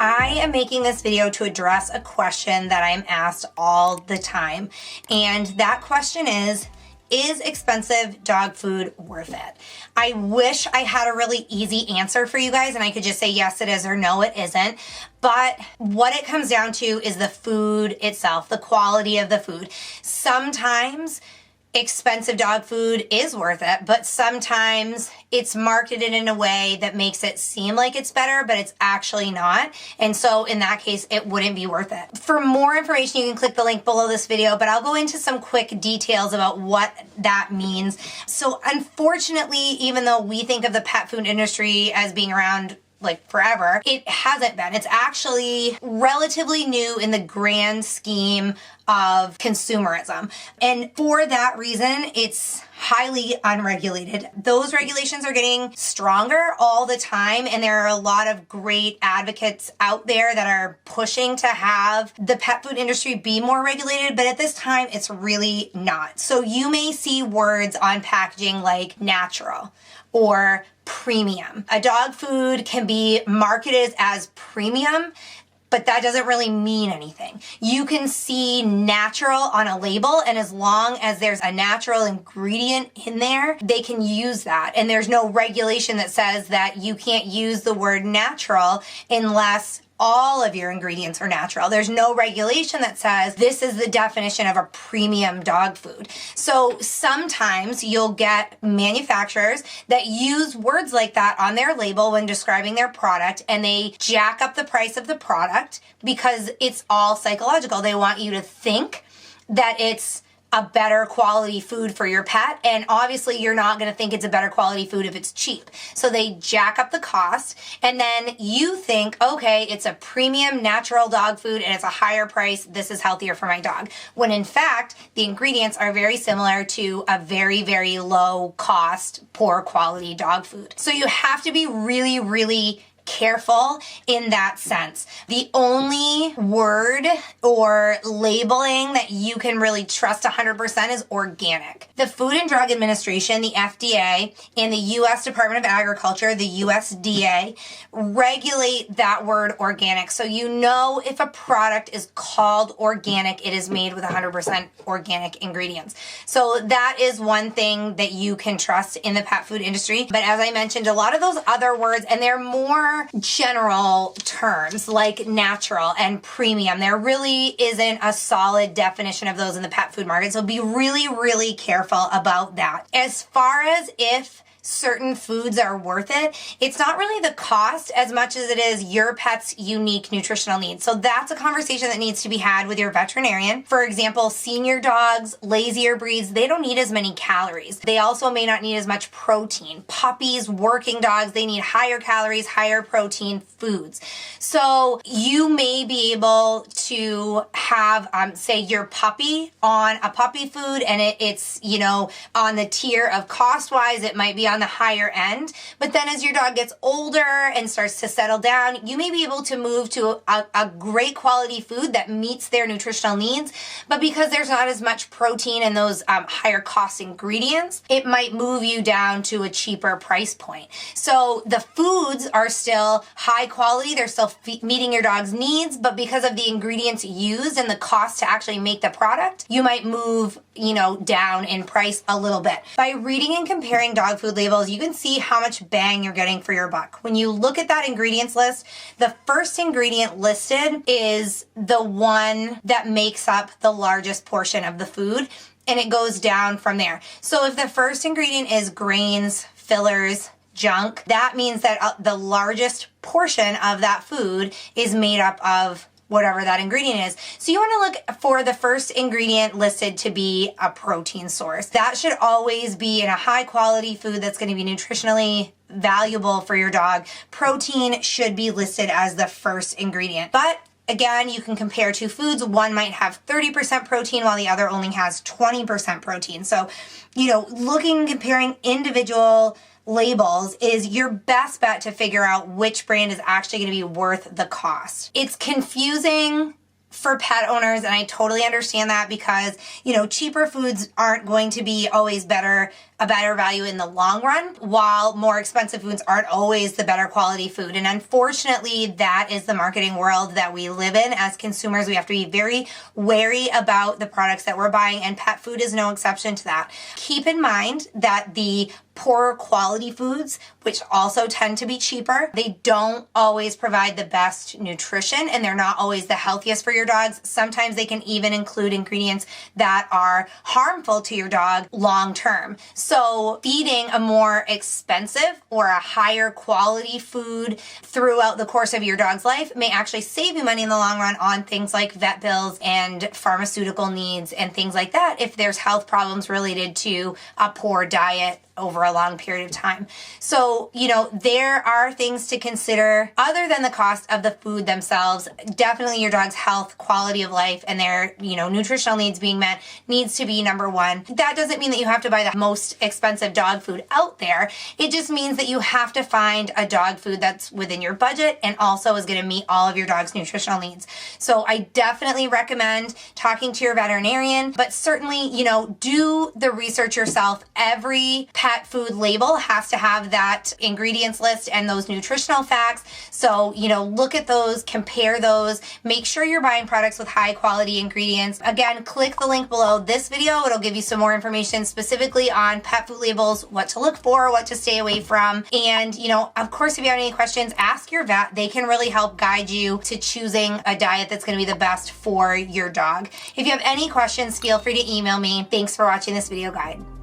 I am making this video to address a question that I'm asked all the time. And that question is expensive dog food worth it? I wish I had a really easy answer for you guys and I could just say yes it is or no it isn't. But what it comes down to is the food itself, the quality of the food. Sometimes expensive dog food is worth it, but sometimes it's marketed in a way that makes it seem like it's better, but it's actually not. And so in that case, it wouldn't be worth it. For more information, you can click the link below this video, but I'll go into some quick details about what that means. So unfortunately, even though we think of the pet food industry as being around like forever, it hasn't been. It's actually relatively new in the grand scheme of consumerism. And for that reason, it's highly unregulated. Those regulations are getting stronger all the time, and there are a lot of great advocates out there that are pushing to have the pet food industry be more regulated, but at this time, it's really not. So you may see words on packaging like natural or premium. A dog food can be marketed as premium, but that doesn't really mean anything. You can see natural on a label, and as long as there's a natural ingredient in there, they can use that. And there's no regulation that says that you can't use the word natural unless all of your ingredients are natural. There's no regulation that says this is the definition of a premium dog food. So sometimes you'll get manufacturers that use words like that on their label when describing their product, and they jack up the price of the product because it's all psychological. They want you to think that it's a better quality food for your pet, and obviously you're not going to think it's a better quality food if it's cheap. So they jack up the cost, and then you think, okay, it's a premium natural dog food and it's a higher price, this is healthier for my dog. When in fact, the ingredients are very similar to a very, very low cost, poor quality dog food. So you have to be really, really careful in that sense. The only word or labeling that you can really trust 100% is organic. The Food and Drug Administration, the FDA, and the U.S. Department of Agriculture, the USDA, regulate that word organic. So you know if a product is called organic, it is made with 100% organic ingredients. So that is one thing that you can trust in the pet food industry. But as I mentioned, a lot of those other words, and they're more general terms like natural and premium. There really isn't a solid definition of those in the pet food market. So be really, really careful about that. As far as if certain foods are worth it, it's not really the cost as much as it is your pet's unique nutritional needs. So that's a conversation that needs to be had with your veterinarian. For example, senior dogs, lazier breeds, they don't need as many calories. They also may not need as much protein. Puppies, working dogs, they need higher calories, higher protein foods. So you may be able to have, say, your puppy on a puppy food, and it's, you know, on the tier of cost-wise, it might be on the higher end. But then as your dog gets older and starts to settle down, you may be able to move to a great quality food that meets their nutritional needs. But because there's not as much protein in those higher cost ingredients, it might move you down to a cheaper price point. So the foods are still high quality. They're still meeting your dog's needs, but because of the ingredients used and the cost to actually make the product, you might move, you know, down in price a little bit. By reading and comparing dog food labels, you can see how much bang you're getting for your buck. When you look at that ingredients list, the first ingredient listed is the one that makes up the largest portion of the food, and it goes down from there. So if the first ingredient is grains, fillers, junk, that means that the largest portion of that food is made up of whatever that ingredient is. So you want to look for the first ingredient listed to be a protein source. That should always be in a high quality food that's going to be nutritionally valuable for your dog. Protein should be listed as the first ingredient. But again, you can compare two foods. One might have 30% protein while the other only has 20% protein. So, you know, comparing individual labels is your best bet to figure out which brand is actually going to be worth the cost. It's confusing for pet owners, and I totally understand that because, cheaper foods aren't going to be always a better value in the long run, while more expensive foods aren't always the better quality food. And unfortunately, that is the marketing world that we live in. As consumers, we have to be very wary about the products that we're buying, and pet food is no exception to that. Keep in mind that the poorer quality foods, which also tend to be cheaper, they don't always provide the best nutrition, and they're not always the healthiest for your dogs. Sometimes they can even include ingredients that are harmful to your dog long term. So feeding a more expensive or a higher quality food throughout the course of your dog's life may actually save you money in the long run on things like vet bills and pharmaceutical needs and things like that if there's health problems related to a poor diet over a long period of time. So, there are things to consider other than the cost of the food themselves. Definitely your dog's health, quality of life, and their, nutritional needs being met needs to be number one. That doesn't mean that you have to buy the most expensive dog food out there. It just means that you have to find a dog food that's within your budget and also is going to meet all of your dog's nutritional needs. So I definitely recommend talking to your veterinarian, but certainly, do the research yourself. Every pet food label has to have that ingredients list and those nutritional facts. So, look at those, compare those, make sure you're buying products with high quality ingredients. Again, click the link below this video. It'll give you some more information specifically on pet food labels, what to look for, what to stay away from. And, of course, if you have any questions, ask your vet. They can really help guide you to choosing a diet that's going to be the best for your dog. If you have any questions, feel free to email me. Thanks for watching this video guide.